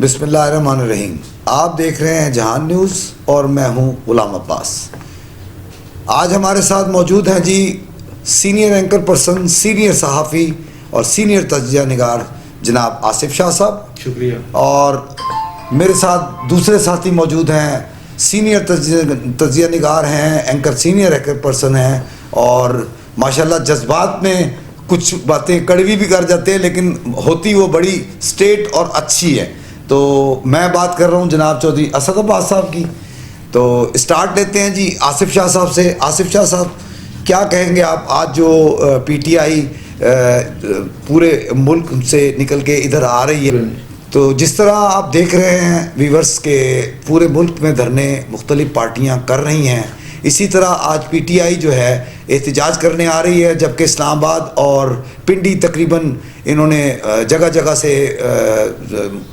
بسم اللہ الرحمن الرحیم. آپ دیکھ رہے ہیں جہان نیوز اور میں ہوں غلام عباس. آج ہمارے ساتھ موجود ہیں جی سینئر اینکر پرسن، سینئر صحافی اور سینئر تجزیہ نگار جناب آصف شاہ صاحب. شکریہ. اور میرے ساتھ دوسرے ساتھی موجود ہیں، سینئر تجزیہ نگار ہیں، اینکر سینئر اینکر پرسن ہیں اور ماشاءاللہ جذبات میں کچھ باتیں کڑوی بھی کر جاتے ہیں لیکن ہوتی وہ بڑی اسٹیٹ اور اچھی ہے. تو میں بات کر رہا ہوں جناب چودھری اسد عباس صاحب کی. تو اسٹارٹ لیتے ہیں جی آصف شاہ صاحب سے. آصف شاہ صاحب کیا کہیں گے آپ؟ آج جو پی ٹی آئی پورے ملک سے نکل کے ادھر آ رہی ہے، تو جس طرح آپ دیکھ رہے ہیں ویورز کے پورے ملک میں دھرنے مختلف پارٹیاں کر رہی ہیں، اسی طرح آج پی ٹی آئی جو ہے احتجاج کرنے آ رہی ہے، جبکہ اسلام آباد اور پنڈی تقریباً انہوں نے جگہ جگہ سے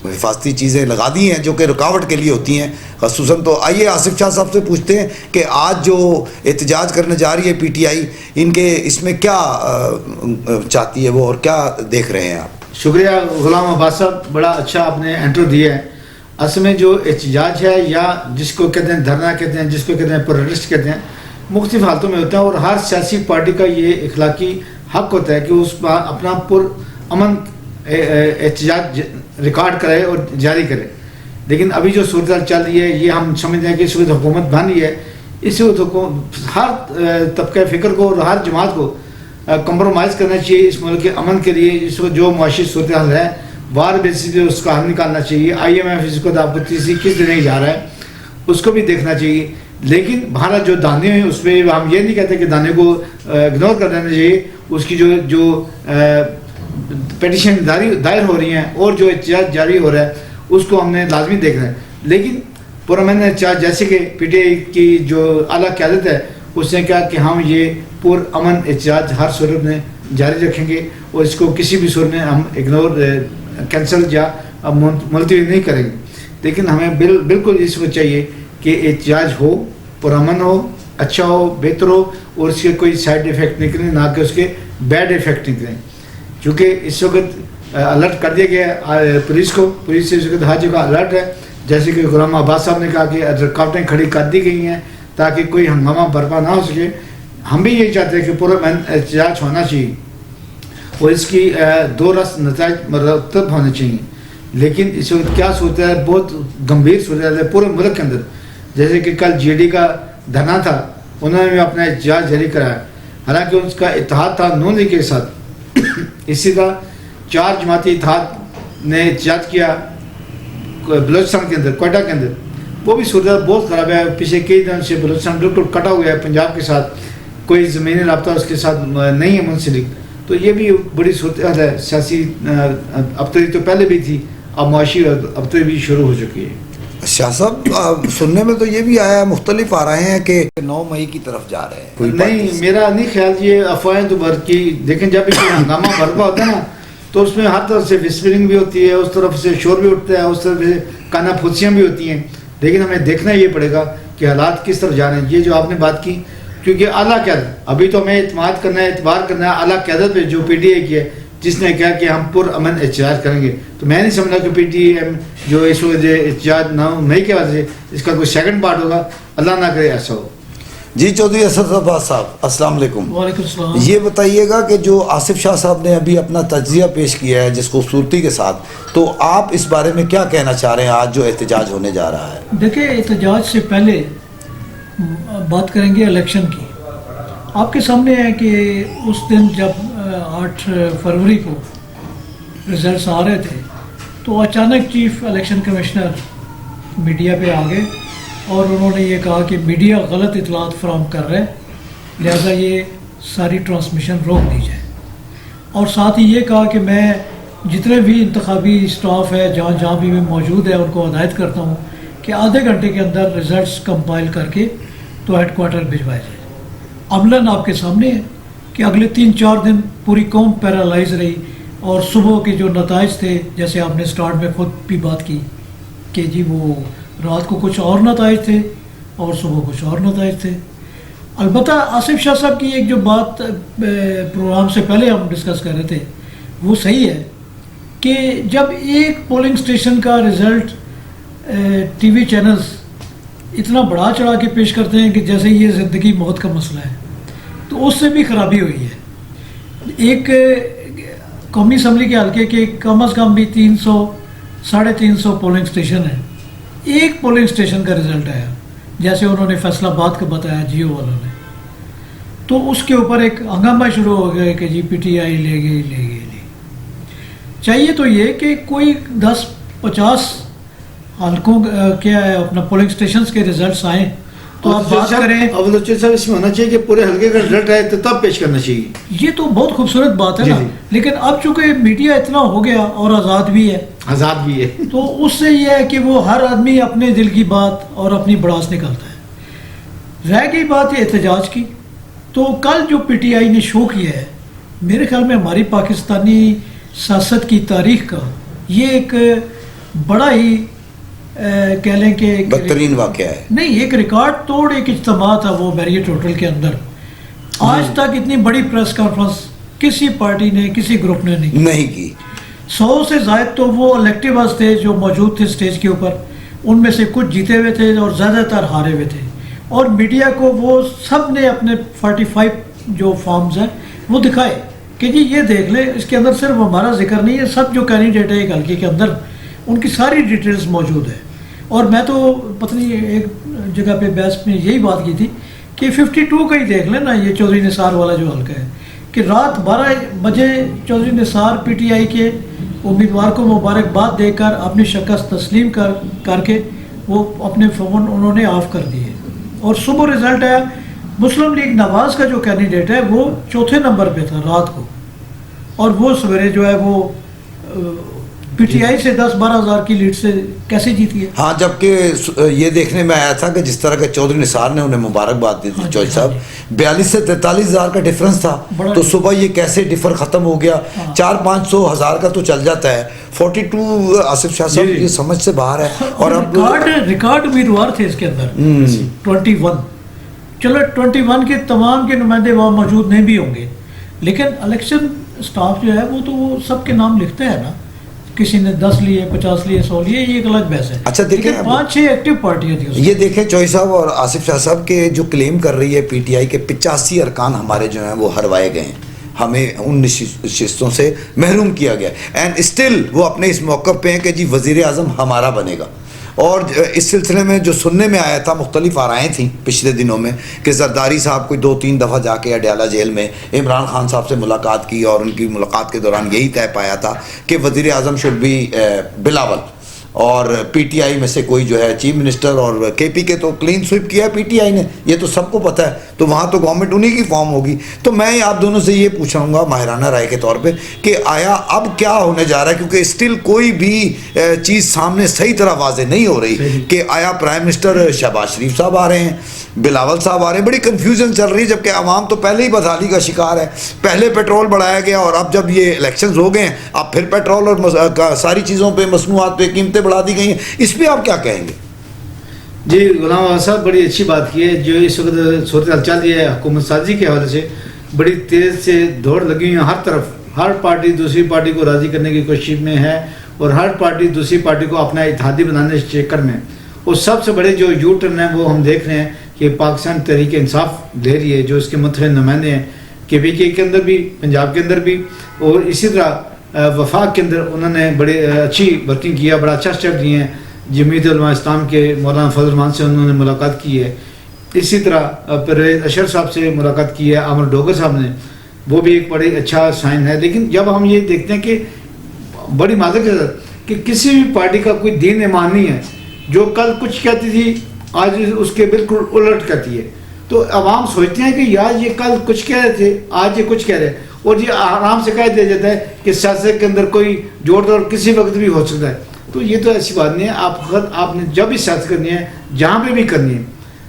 حفاظتی چیزیں لگا دی ہیں جو کہ رکاوٹ کے لیے ہوتی ہیں خصوصاً. تو آئیے آصف شاہ صاحب سے پوچھتے ہیں کہ آج جو احتجاج کرنے جا رہی ہے پی ٹی آئی، ان کے اس میں کیا چاہتی ہے وہ اور کیا دیکھ رہے ہیں آپ؟ شکریہ غلام عباس صاحب، بڑا اچھا آپ نے انٹرو دیا ہے. اصل میں جو احتجاج ہے یا جس کو کہتے ہیں دھرنا کہتے ہیں، جس کو کہتے ہیں پروٹیسٹ کہتے ہیں، مختلف حالتوں میں ہوتا ہے اور ہر سیاسی پارٹی کا یہ اخلاقی حق ہوتا ہے کہ اس اپنا پر امن احتجاج ریکارڈ کرے اور جاری کرے. لیکن ابھی جو صورتحال چل رہی ہے یہ ہم سمجھتے ہیں کہ اس وقت حکومت بن رہی ہے، اس وقت ہر طبقہ فکر کو اور ہر جماعت کو کمپرومائز کرنا چاہیے اس ملک کے امن کے لیے. اس وقت جو معاشی صورتحال ہے وار بیسس پہ اس کا حل نکالنا چاہیے. آئی ایم ایف اس کو آپ کو تیسری کس دینے جا رہا ہے اس کو بھی دیکھنا چاہیے. لیکن بھارت جو دانے ہیں اس پہ ہم یہ نہیں کہتے کہ دانے کو اگنور کر دینا چاہیے. اس کی جو پیٹیشن دائر ہو رہی ہیں اور جو احتجاج جاری ہو رہا ہے اس کو ہم نے لازمی دیکھنا ہے. لیکن پرامن احتجاج جیسے کہ پی ٹی آئی کی جو اعلیٰ قیادت ہے اس نے کہا کہ ہم یہ پر امن احتجاج ہر صورت میں جاری رکھیں گے اور اس کو کسی بھی صورت میں ہم اگنور کینسل یا ملتوی نہیں کریں گے. لیکن ہمیں بالکل اس کو چاہیے کہ احتجاج ہو، پرامن ہو، اچھا ہو، بہتر ہو اور اس کے کوئی سائڈ ایفیکٹ نکلیں، نہ کہ اس کے بیڈ ایفیکٹ نکلیں. چونکہ اس وقت الرٹ کر دیا گیا ہے پولیس کو، پولیس سے اس وقت ہر جگہ الرٹ ہے. جیسے کہ غلام عباس صاحب نے کہا کہ رکاوٹیں کھڑی کر دی گئی ہیں تاکہ کوئی ہنگامہ برپا نہ ہو سکے. ہم بھی یہی چاہتے ہیں کہ پورا احتجاج ہونا چاہیے اور اس کی دو رس نتائج مرتب ہونے چاہیے. لیکن اس وقت کیا صورت ہے، بہت گمبھیر صورت ہے پورے ملک کے اندر. جیسے کہ کل جے ڈی کا دھرنا تھا، انہوں نے بھی اپنا احتجاج جاری کرایا، حالانکہ اس کا اتحاد تھا نون لیگ کے ساتھ. اسی طرح 4 جماعتی اتحاد نے احتجاج کیا بلوچستان کے اندر، کوئٹہ کے اندر. وہ بھی صورت بہت خراب ہے. پچھلے کئی دن سے بلوچستان بالکل کٹا ہوا ہے پنجاب کے ساتھ، کوئی زمینی رابطہ اس کے ساتھ نہیں ہے منسلک. تو یہ بھی بڑی صورتحال ہے. سیاسی ابتری تو پہلے بھی تھی، اب معاشی ابتری بھی شروع ہو چکی ہے. شاہ صاحب سننے میں تو یہ بھی آیا ہے، مختلف آ رہے ہیں کہ 9 مئی کی طرف جا رہے ہیں. نہیں، میرا نہیں خیال. یہ افواہیں تو بھر کی. دیکھیں جب بھی ہنگامہ برپا ہوتا ہے نا تو اس میں ہر طرف سے وسپرنگ بھی ہوتی ہے، اس طرف سے شور بھی اٹھتا ہے، اس طرف سے کانا پھوسیاں بھی ہوتی ہیں. لیکن ہمیں دیکھنا یہ پڑے گا کہ حالات کس طرف جا رہے ہیں. یہ جو آپ نے بات کی، کیونکہ اعلیٰ قیادت، ابھی تو ہمیں اعتماد کرنا ہے، اعتبار کرنا ہے اعلیٰ قیادت پہ جو پی ٹی آئی کی ہے، جس نے کہا کہ ہم پر امن احتجاج کریں گے. تو میں نہیں سمجھا کہ پی ٹی ایم جو اس وقت احتجاج 9 مئی کے وجہ سے اس کا کوئی سیکنڈ پارٹ ہوگا. اللہ نہ کرے ایسا ہو. جی چودھری اسد عباس صاحب السلام علیکم. وعلیکم السلام. یہ بتائیے گا کہ جو آصف شاہ صاحب نے ابھی اپنا تجزیہ پیش کیا ہے جس خوبصورتی کے ساتھ، تو آپ اس بارے میں کیا کہنا چاہ رہے ہیں آج جو احتجاج ہونے جا رہا ہے؟ دیکھیں، احتجاج سے پہلے بات کریں گے الیکشن کی. آپ کے سامنے ہے کہ اس دن جب 8 فروری کو رزلٹس آ رہے تھے تو اچانک چیف الیکشن کمشنر میڈیا پہ آ گئے اور انہوں نے یہ کہا کہ میڈیا غلط اطلاعات فراہم کر رہے ہیں، لہذا یہ ساری ٹرانسمیشن روک دی جائے. اور ساتھ ہی یہ کہا کہ میں جتنے بھی انتخابی اسٹاف ہے جہاں بھی میں موجود ہے ان کو ہدایت کرتا ہوں کہ آدھے گھنٹے کے اندر ریزلٹس کمپائل کر کے تو ہیڈ کوارٹر بھجوائے جائے. عملاً آپ کے سامنے ہے کہ اگلے 3-4 دن پوری قوم پیرالائز رہی اور صبح کے جو نتائج تھے، جیسے آپ نے سٹارٹ میں خود بھی بات کی کہ جی وہ رات کو کچھ اور نتائج تھے اور صبح کچھ اور نتائج تھے. البتہ آصف شاہ صاحب کی ایک جو بات پروگرام سے پہلے ہم ڈسکس کر رہے تھے وہ صحیح ہے. 9 مئی کو جو ریزلٹس آئے ہیں وہ 9 مئی کے ریزلٹس ہیں. 9 مئی کو جو ریزلٹس آئے ہیں وہ 9 مئی کے ریزلٹس ہیں. 9 مئی کو جو ریزلٹس آئے ہیں وہ 9 مئی کے ریزلٹس ہیں. کہ جب ایک پولنگ اسٹیشن کا رزلٹ ٹی وی چینلز اتنا بڑا چڑھا کے پیش کرتے ہیں کہ جیسے یہ زندگی موت کا مسئلہ ہے، تو اس سے بھی خرابی ہوئی ہے. ایک قومی اسمبلی کے حلقے کے کم از کم بھی 300-350 پولنگ اسٹیشن ہیں، ایک پولنگ اسٹیشن کا رزلٹ آیا جیسے انہوں نے فیصل آباد کا بتایا جیو والوں نے، تو اس کے اوپر ایک ہنگامہ شروع ہو گیا کہ جی پی ٹی آئی لے گئی. چاہیے تو یہ کہ کوئی 10-50 حلقوں کیا ہے اپنا پولنگ اسٹیشنز کے رزلٹس آئیں تو آپ بات کریں. صاحب اس میں ہونا چاہیے کہ پورے حلقے کا رزلٹ آئے تو تب پیش کرنا چاہیے. یہ تو بہت خوبصورت بات ہے نا، لیکن اب چونکہ میڈیا اتنا ہو گیا اور آزاد بھی ہے تو اس سے یہ ہے کہ وہ ہر آدمی اپنے دل کی بات اور اپنی بڑاس نکالتا ہے. رہ گئی بات ہے احتجاج کی، تو کل جو پی ٹی آئی نے شو کیا ہے، میرے خیال میں ہماری پاکستانی سیاست کی تاریخ کا یہ ایک بڑا ہی کہہ لیں کہ بدترین واقعہ ہے. نہیں، ایک ریکارڈ توڑ ایک اجتماع تھا وہ میریٹ ہوٹل کے اندر. آج تک اتنی بڑی پریس کانفرنس کسی پارٹی نے کسی گروپ نے نہیں کی. 100 سے زائد تو وہ الیکٹیوز تھے جو موجود تھے اسٹیج کے اوپر، ان میں سے کچھ جیتے ہوئے تھے اور زیادہ تر ہارے ہوئے تھے، اور میڈیا کو وہ سب نے اپنے 45 جو فارمز ہیں وہ دکھائے کہ جی یہ دیکھ لیں، اس کے اندر صرف ہمارا ذکر نہیں ہے، سب جو کینڈیڈیٹ ہے ایک حلقے کے اندر ان کی ساری ڈیٹیلز موجود ہے. اور میں تو پتہ نہیں ایک جگہ پہ بحث میں یہی بات کی تھی کہ 52 کا ہی دیکھ لیں نا، یہ چودھری نثار والا جو حلقہ ہے، کہ رات 12 بجے چودھری نثار پی ٹی آئی کے امیدوار کو مبارکباد دے کر اپنی شکست تسلیم کر کے وہ اپنے فون انہوں نے آف کر دیے، اور صبح رزلٹ آیا مسلم لیگ نواز کا جو کینڈیڈیٹ ہے وہ 4تھے نمبر پہ تھا رات کو، اور وہ سویرے جو ہے وہ پی ٹی آئی سے 10-12 ہزار کی لیڈ سے کیسے جیتی ہے. ہاں، جبکہ یہ دیکھنے میں آیا تھا کہ جس طرح کے چودھری نثار نے انہیں مبارکباد دی تھی چوہدری صاحب، 42 سے 43 ہزار کا ڈفرنس تھا، تو صبح یہ کیسے ڈفر ختم ہو گیا. 400-500 ہزار کا تو چل جاتا ہے. 42 آصف شاہ صاحب یہ سمجھ سے باہر ہے. اور اب ریکارڈ امیدوار تھے اس کے اندر 21. چلو 21 کے تمام کے نمائندے وہاں موجود نہیں بھی ہوں گے، لیکن الیکشن اسٹاف جو ہے وہ تو وہ سب کے نام لکھتا ہے نا، کسی نے 10 لیے 50 لیے 100 لیے، یہ ایک الگ بحث ہے. اچھا دیکھیں 5-6 ایکٹیو پارٹیاں تھیں. یہ دیکھیں چوہدری صاحب اور آصف شاہ صاحب کے جو کلیم کر رہی ہے پی ٹی آئی کے 85 ارکان ہمارے جو ہیں وہ ہروائے گئے ہیں، ہمیں ان نشستوں سے محروم کیا گیا، اینڈ اسٹل وہ اپنے اس موقف پہ ہیں کہ جی وزیر اعظم ہمارا بنے گا. اور اس سلسلے میں جو سننے میں آیا تھا، مختلف آرائیں تھیں پچھلے دنوں میں کہ زرداری صاحب کوئی 2-3 دفعہ جا کے اڈیالہ جیل میں عمران خان صاحب سے ملاقات کی، اور ان کی ملاقات کے دوران یہی طے پایا تھا کہ وزیر اعظم شوڈ بی بلاول، اور پی ٹی آئی میں سے کوئی جو ہے چیف منسٹر، اور کے پی کے تو کلین سویپ کیا ہے پی ٹی آئی نے، یہ تو سب کو پتہ ہے، تو وہاں تو گورنمنٹ انہی کی فارم ہوگی. تو میں آپ دونوں سے یہ پوچھوں گا ماہرانہ رائے کے طور پہ کہ آیا اب کیا ہونے جا رہا ہے، کیونکہ اسٹل کوئی بھی چیز سامنے صحیح طرح واضح نہیں ہو رہی کہ آیا پرائم منسٹر شہباز شریف صاحب آ رہے ہیں، بلاول صاحب آ رہے ہیں. بڑی کنفیوژن چل رہی ہے، جبکہ عوام تو پہلے ہی بدحالی کا شکار ہے. پہلے پیٹرول بڑھایا گیا، اور اب جب یہ الیکشنز ہو گئے ہیں اب پھر پیٹرول اور ساری چیزوں پہ، مصنوعات پہ قیمتیں بڑھا دی گئی ہیں. اس پہ آپ کیا کہیں گے؟ جی غلام آباد صاحب بڑی اچھی بات کی ہے. جو اس وقت صورتحال چل رہی ہے حکومت سازی کے حوالے سے، بڑی تیز سے دوڑ لگی ہوئی ہے ہر طرف. ہر پارٹی دوسری پارٹی کو راضی کرنے کی کوشش میں ہے، اور ہر پارٹی دوسری پارٹی کو اپنا اتحادی بنانے کے چکر میں. اور سب سے بڑے جو یو ٹرن ہیں وہ ہم دیکھ رہے ہیں کہ پاکستان تحریک انصاف لے رہی ہے، جو اس کے منتخب نمائندے ہیں کے پی کے اندر بھی، پنجاب کے اندر بھی، اور اسی طرح وفاق کے اندر انہوں نے بڑے اچھی ورکنگ کیا، بڑا اچھا اسٹیپ لیے ہیں. جمعیت علماء اسلام کے مولانا فضل الرحمان سے انہوں نے ملاقات کی ہے. اسی طرح پرویز اشر صاحب سے ملاقات کی ہے، عامر ڈوگر صاحب نے، وہ بھی ایک بڑی اچھا سائن ہے. لیکن جب ہم یہ دیکھتے ہیں کہ بڑی معذرت کہ کسی بھی پارٹی کا کوئی دین ایمان نہیں ہے، جو کل کچھ کہتی تھی آج اس کے بالکل الٹ کہتی ہے. تو عوام سوچتے ہیں کہ یار یہ کل کچھ کہہ رہے تھے، آج یہ کچھ کہہ رہے ہیں، اور یہ آرام سے کہہ دیا جاتا ہے کہ سیاست کے اندر کوئی جوڑ توڑ کسی وقت بھی ہو سکتا ہے. تو یہ تو ایسی بات نہیں ہے. آپ نے جب بھی سیاست کرنی ہے، جہاں پہ بھی کرنی ہے،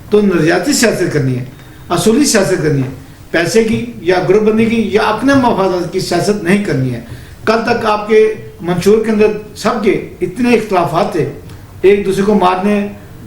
تو نظریاتی سیاست کرنی ہے، اصولی سیاست کرنی ہے، پیسے کی یا گروپ بندی کی یا اپنے مفادات کی سیاست نہیں کرنی ہے. کل تک آپ کے منشور کے اندر سب کے اتنے اختلافات تھے، ایک دوسرے کو مارنے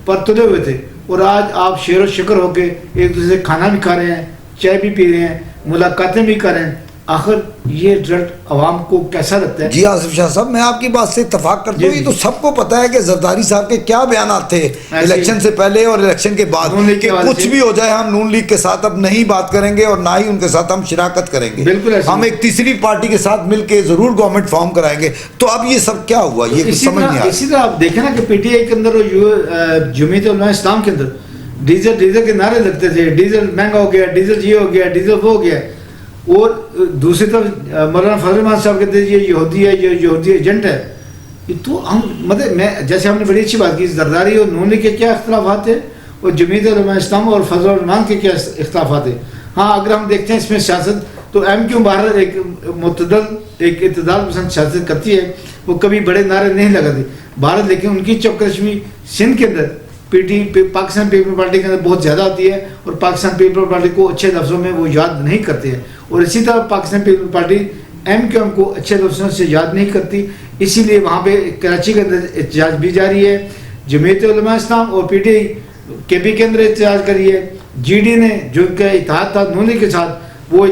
پر تلے ہوئے تھے، اور آج آپ شیر و شکر ہو کے ایک دوسرے سے کھانا بھی کھا رہے ہیں، چائے بھی پی رہے ہیں، ملاقاتیں بھی کر رہے ہیں. آخر یہ رزلٹ عوام کو کیسا لگتا ہے؟ جی آصف شاہ صاحب، میں آپ کی بات سے اتفاق کرتا ہوں. یہ تو سب کو پتہ ہے کہ زرداری صاحب کے کیا بیانات تھے الیکشن سے پہلے اور الیکشن کے بعد کہ کچھ بھی ہو جائے ہم نون لیگ کے ساتھ اب نہیں بات کریں گے اور نہ ہی ان کے ساتھ ہم شراکت کریں گے. بالکل ہم ایک تیسری پارٹی کے ساتھ مل کے ضرور گورنمنٹ فارم کرائیں گے. تو اب یہ سب کیا ہوا؟ یہ کچھ سمجھ نہیں آ رہا. اسی طرح آپ دیکھیں نا کہ پی ٹی آئی کے اندر جمعیت علماء اسلام کے اندر ڈیزل کے نعرے لگتے تھے، ڈیزل مہنگا ہو گیا، ڈیزل یہ ہو گیا، ڈیزل وہ ہو گیا. اور دوسری طرف مولانا فضل الرحمان صاحب کہتے ہیں یہ یہودی ہے، یہ یہودی ایجنٹ ہے. تو ہم مطلب جیسے ہم نے بڑی اچھی بات کی، زرداری اور نون لیگ کے کیا اختلافات ہیں اور جمعیت علماء اسلام اور فضل الرحمان کے کیا اختلافات ہیں. ہاں اگر ہم دیکھتے ہیں اس میں سیاست، تو ایم کیو باہر ایک معتدل ایک اعتدال پسند سیاست کرتی ہے. وہ کبھی بڑے نعرے نہیں لگاتی بھارت، لیکن ان کی چوکشمی سندھ کے اندر پاکستان پیپل پارٹی کے اندر بہت زیادہ ہوتی ہے اور پاکستان پیپل پارٹی کو اچھے لفظوں میں وہ یاد نہیں کرتے ہیں. اور اسی طرح Pakistan people party M Q M کو اچھے لفظوں سے یاد نہیں کرتی. اسی لیے وہاں پہ کراچی کے اندر احتجاج بھی جاری ہے. جمعیت علماء اسلام اور پی ٹی آئی کے پی کے اندر احتجاج کری ہے. جی ڈی نے جو کہ اتحاد تھا نون لیگ کے ساتھ، وہ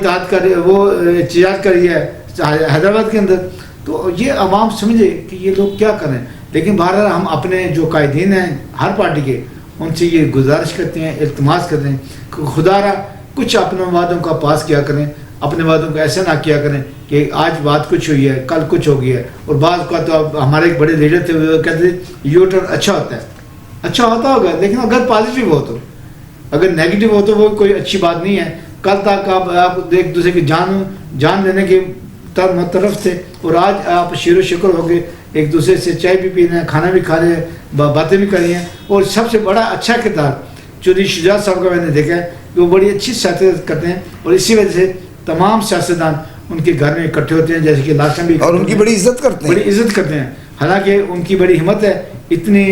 وہ احتجاج کری ہے حیدرآباد کے اندر. تو یہ عوام سمجھے کہ یہ لوگ کیا کریں. لیکن بہرحال ہم اپنے جو قائدین ہیں ہر پارٹی کے، ان سے یہ گزارش کرتے ہیں، التماس کرتے ہیں کہ خدا را کچھ اپنے وعدوں کا پاس کیا کریں. اپنے وعدوں کو ایسا نہ کیا کریں کہ آج بات کچھ ہوئی ہے کل کچھ ہو گیا ہے. اور بعض کا تو ہمارے ایک بڑے لیڈر تھے، وہ کہتے تھے یو ٹرن اچھا ہوتا ہے. اچھا ہوتا ہوگا، لیکن اگر پازیٹیو ہو تو، اگر نیگیٹو ہو تو وہ کوئی اچھی بات نہیں ہے. کل تک آپ ایک دوسرے کی جان لینے کے طرف تھے، اور آج آپ شیر و شکر ہو کے ایک دوسرے سے چائے بھی پی رہے ہیں، کھانا بھی کھا رہے ہیں، باتیں بھی کر رہی ہیں. اور سب سے بڑا اچھا کردار چودھری شجاعت صاحب کا میں نے دیکھا ہے کہ وہ بڑی اچھی سیاست کرتے ہیں. اور اسی وجہ سے تمام سیاستدان ان کے گھر میں اکٹھے ہوتے ہیں، جیسے کہ لاسٹ ٹائم بھی، اور ان کی بڑی عزت کرتے ہیں. حالانکہ ان کی بڑی ہمت ہے، اتنی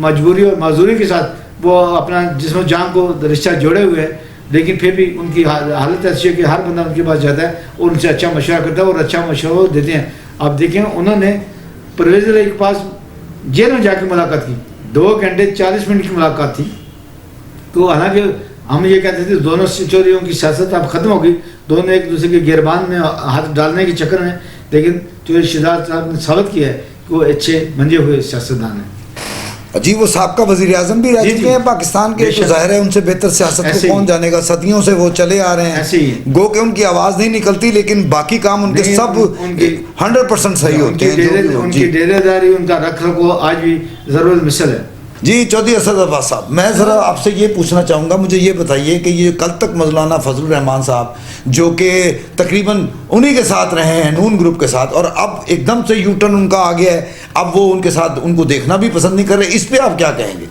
مجبوری اور معذوری کے ساتھ وہ اپنا جسم و جان کو رشتہ جوڑے ہوئے ہیں، لیکن پھر بھی ان کی حالت ایسی ہے کہ ہر بندہ ان کے پاس جاتا ہے اور ان سے اچھا مشورہ کرتا ہے اور اچھا مشورہ دیتے ہیں. آپ دیکھیں انہوں نے پرویز الہی کے پاس جیل میں جا کے ملاقات کی، 2 گھنٹے 40 منٹ کی ملاقات تھی. تو حالانکہ ہم یہ کہتے تھے دونوں چوریوں کی سیاست اب ختم ہو گئی، دونوں ایک دوسرے کے گربان میں ہاتھ ڈالنے کے چکر میں، لیکن چودھری شجاعت صاحب نے ثابت کیا ہے کہ وہ اچھے منجے ہوئے سیاستدان ہیں. جی وہ سابقہ وزیر اعظم بھی رہ چکے ہیں پاکستان کے، تو ظاہر ہے ان سے بہتر سیاست کو کون جانے گا. صدیوں سے وہ چلے آ رہے ہیں، گو کہ ان کی آواز نہیں نکلتی، لیکن باقی کام ان کے سب 100% صحیح ہوتے ہیں. ان کی ڈیرے داری، ان کا رکھ رکھو آج بھی ضرورت مثل ہے. جی چودھری اسد عباس صاحب، میں ذرا آپ سے یہ پوچھنا چاہوں گا، مجھے یہ بتائیے کہ یہ کل تک مولانا فضل الرحمان صاحب جو کہ تقریباً انہی کے ساتھ رہے ہیں نون گروپ کے ساتھ، اور اب ایک دم سے یو ٹرن ان کا آ گیا ہے، اب وہ ان کے ساتھ ان کو دیکھنا بھی پسند نہیں کر رہے، اس پہ آپ کیا کہیں گے؟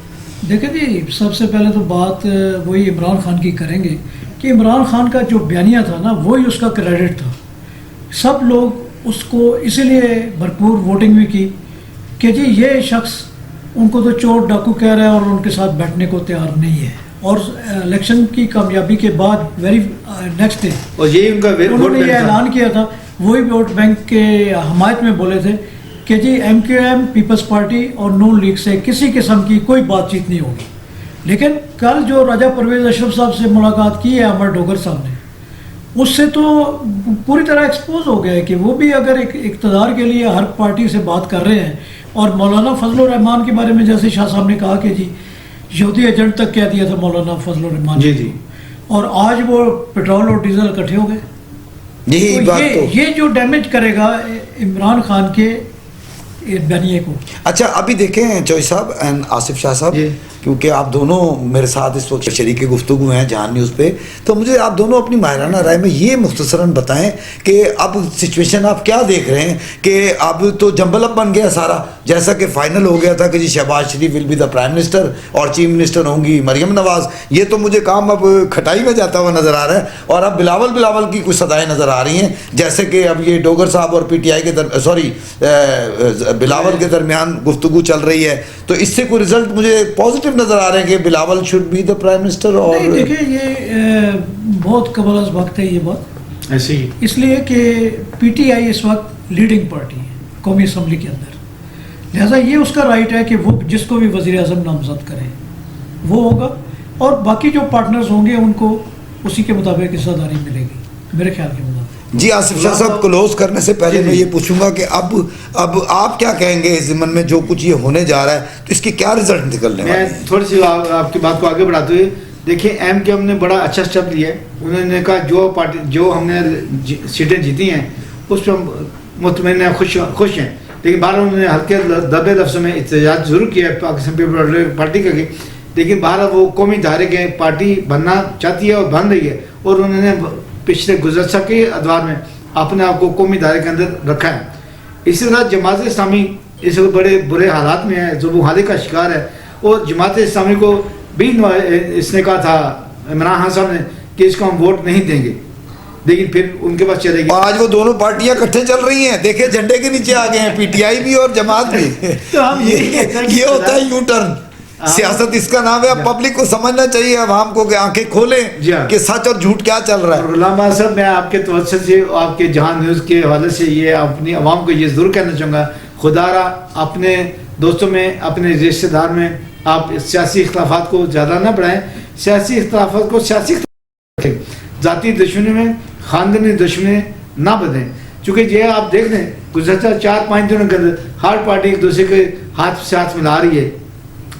دیکھیں جی، سب سے پہلے تو بات وہی عمران خان کی کریں گے کہ عمران خان کا جو بیانیہ تھا نا، وہی اس کا کریڈٹ تھا. سب لوگ اس کو اسی لیے بھرپور ووٹنگ بھی کی کہ جی یہ شخص ان کو تو چور ڈاکو کہہ رہا ہے اور ان کے ساتھ بیٹھنے کو تیار نہیں ہے. اور الیکشن کی کامیابی کے بعد ویری نیکسٹ ڈے اور یہی ان کا انہوں نے یہ اعلان کیا تھا، وہی ووٹ بینک کے حمایت میں بولے تھے کہ جی M Q M peoples party اور نون لیگ سے کسی قسم کی کوئی بات چیت نہیں ہوگی. لیکن کل جو راجہ پرویز اشرف صاحب سے ملاقات کی ہے امر ڈوگر صاحب نے، اس سے تو پوری طرح ایکسپوز ہو گیا ہے کہ وہ بھی اگر ایک اقتدار کے لیے ہر پارٹی سے بات کر رہے ہیں. اور مولانا فضل الرحمان کے بارے میں جیسے شاہ صاحب نے کہا کہ جی یہودی ایجنٹ تک کہہ دیا تھا مولانا فضل الرحمان جی، اور آج وہ پیٹرول اور ڈیزل اکٹھے ہو گئے. یہ جو ڈیمیج کرے گا عمران خان کے بیانیے کو. اچھا ابھی دیکھیں چوئی صاحب اینڈ آصف شاہ صاحب، کیونکہ آپ دونوں میرے ساتھ اس وقت شریک گفتگو ہیں جہان نیوز پہ، تو مجھے آپ دونوں اپنی ماہرانہ رائے میں یہ مختصراً بتائیں کہ اب سچویشن آپ کیا دیکھ رہے ہیں کہ اب تو جمبل اپ بن گیا سارا، جیسا کہ فائنل ہو گیا تھا کہ جی Shehbaz Sharif will be the prime minister اور چیف منسٹر ہوں گی مریم نواز. یہ تو مجھے کام اب کھٹائی میں جاتا ہوا نظر آ رہا ہے، اور اب بلاول کی کچھ صدائیں نظر آ رہی ہیں، جیسے کہ اب یہ ڈوگر صاحب اور پی ٹی آئی کے بلاول کے درمیان گفتگو چل رہی ہے. تو اس سے کوئی رزلٹ مجھے پازیٹیو نظر آ رہے ہیں کہ Bilawal should be the prime minister? اور دیکھیں یہ بہت قبل از وقت ہے یہ بات ایسے ہی، اس لیے کہ پی ٹی آئی اس وقت لیڈنگ پارٹی ہے قومی اسمبلی کے اندر، لہٰذا یہ اس کا رائٹ ہے کہ وہ جس کو بھی وزیر اعظم نامزد کرے وہ ہوگا، اور باقی جو پارٹنرز ہوں گے ان کو اسی کے مطابق حصہ داری ملے گی میرے خیال کے مطابق. جی آصف شاہ صاحب کلوز کرنے سے پہلے میں یہ پوچھوں گا کہ اب آپ کیا کہیں گے اس ضمن میں جو کچھ یہ ہونے جا رہا ہے تو اس کے کیا رزلٹ نکلنے والے ہیں؟ میں تھوڑی سی آپ کی بات کو آگے بڑھاتے ہوئے دیکھیں ایم کے ہم نے بڑا اچھا اسٹیپ لیا ہے. انہوں نے کہا جو پارٹی جو ہم نے سیٹیں جیتی ہیں اس پہ ہم مطمئن ہیں, خوش ہیں, لیکن بہرحال انہوں نے ہلکے دبے لفظوں میں احتجاج ضرور کیا ہے پاکستان پیپلز پارٹی کا, لیکن بہرحال وہ قومی ادارے کے پارٹی بننا چاہتی ہے اور بن رہی ہے, اور انہوں نے پچھلے گزشتہ کے ادوار میں اپنے آپ کو قومی ادارے کے اندر رکھا ہے. اسی طرح جماعت اسلامی اس وقت بڑے برے حالات میں ہے, ظلم و حالی کا شکار ہے, اور جماعت اسلامی کو بھی اس نے کہا تھا عمران خان صاحب نے کہ اس کو ہم ووٹ نہیں دیں گے, لیکن پھر ان کے پاس چلے گی. آج وہ دونوں پارٹیاں اکٹھے چل رہی ہیں, دیکھیں جھنڈے کے نیچے آ گئے ہیں, پی ٹی آئی بھی اور جماعت بھی. تو ہم یہ ہوتا ہے یو ٹرن, سیاست اس کا نام ہے. اب پبلک کو سمجھنا چاہیے, عوام کو کہ آنکھیں کھولیں کہ سچ اور جھوٹ کیا چل رہا ہے. غلام بہار صاحب میں آپ کے توسط سے آپ کے جہاں نیوز کے حوالے سے یہ اپنی عوام کو یہ ضرور کہنا چاہوں گا, خدا را اپنے دوستوں میں اپنے رشتہ دار میں آپ سیاسی اختلافات کو زیادہ نہ بڑھائیں, سیاسی اختلافات کو سیاسی رکھیں, ذاتی دشمنی میں خاندانی دشمنی نہ بدیں. چونکہ یہ آپ دیکھ لیں گزشتہ 4-5 دنوں کے اندر ہر پارٹی ایک دوسرے کے ہاتھ سے ہاتھ ملا رہی ہے,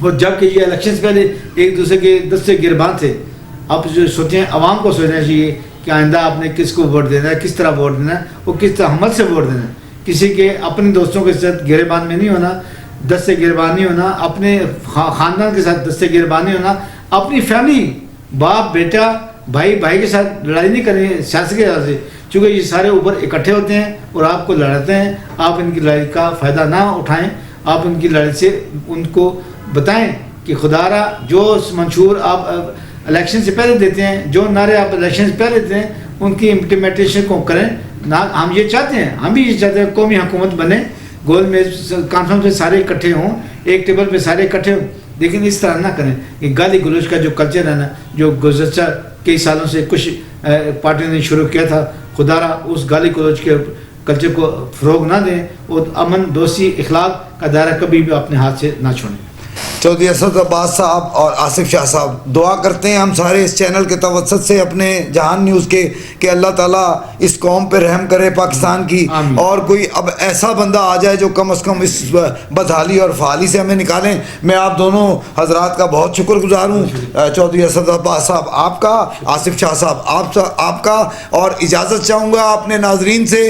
اور جبکہ یہ الیکشن سے پہلے ایک دوسرے کے دستے گربان تھے. آپ جو سوچیں عوام کو سوچنا چاہیے کہ آئندہ آپ نے کس کو ووٹ دینا ہے, کس طرح ووٹ دینا ہے, اور کس طرح حمل سے ووٹ دینا ہے. کسی کے اپنے دوستوں کے ساتھ گریبان میں نہیں ہونا, دستے گربان نہیں ہونا, اپنے خاندان کے ساتھ دستے گربان نہیں ہونا, اپنی فیملی باپ بیٹا بھائی کے ساتھ لڑائی نہیں کرنی سیاست کے حساب سے, چونکہ یہ سارے اوپر اکٹھے ہوتے ہیں اور آپ کو لڑاتے ہیں. آپ ان کی لڑائی کا فائدہ نہ اٹھائیں, آپ ان کی لڑائی سے ان کو بتائیں کہ خدا را جو منشور آپ الیکشن سے پہلے دیتے ہیں, جو نعرے آپ الیکشن سے پہلے دیتے ہیں, ان کی امپلیمنٹیشن کو کریں. ہم یہ چاہتے ہیں, ہم بھی یہ چاہتے ہیں قومی حکومت بنے, گول میں کانفرنس پہ سارے اکٹھے ہوں, ایک ٹیبل پہ سارے اکٹھے ہوں, لیکن اس طرح نہ کریں کہ گالی گلوچ کا جو کلچر ہے نا, جو گزشتہ کئی سالوں سے کچھ پارٹیوں نے شروع کیا تھا, خدا را اس گالی گلوچ کے کلچر کو فروغ نہ دیں, اور امن دوستی اخلاق کا دائرہ کبھی بھی اپنے ہاتھ سے نہ چھوڑیں. چودھری اسد عباس صاحب اور آصف شاہ صاحب دعا کرتے ہیں ہم سارے اس چینل کے توسط سے اپنے جہان نیوز کے کہ اللہ تعالیٰ اس قوم پہ رحم کرے پاکستان کی, اور کوئی اب ایسا بندہ آ جائے جو کم از کم اس بدحالی اور فعالی سے ہمیں نکالیں. میں آپ دونوں حضرات کا بہت شکر گزار ہوں, چودھری اسد عباس صاحب آپ کا, آصف شاہ صاحب آپ کا, اور اجازت چاہوں گا اپنے ناظرین سے.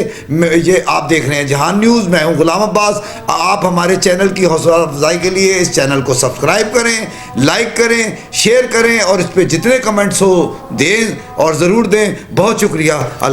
یہ آپ دیکھ رہے ہیں جہان نیوز, میں ہوں غلام عباس. آپ ہمارے چینل کی حوصلہ افزائی کے لیے اس چینل کو سبسکرائب کریں, لائک کریں, شیئر کریں, اور اس پہ جتنے کمنٹس ہو دیں اور ضرور دیں. بہت شکریہ. اللہ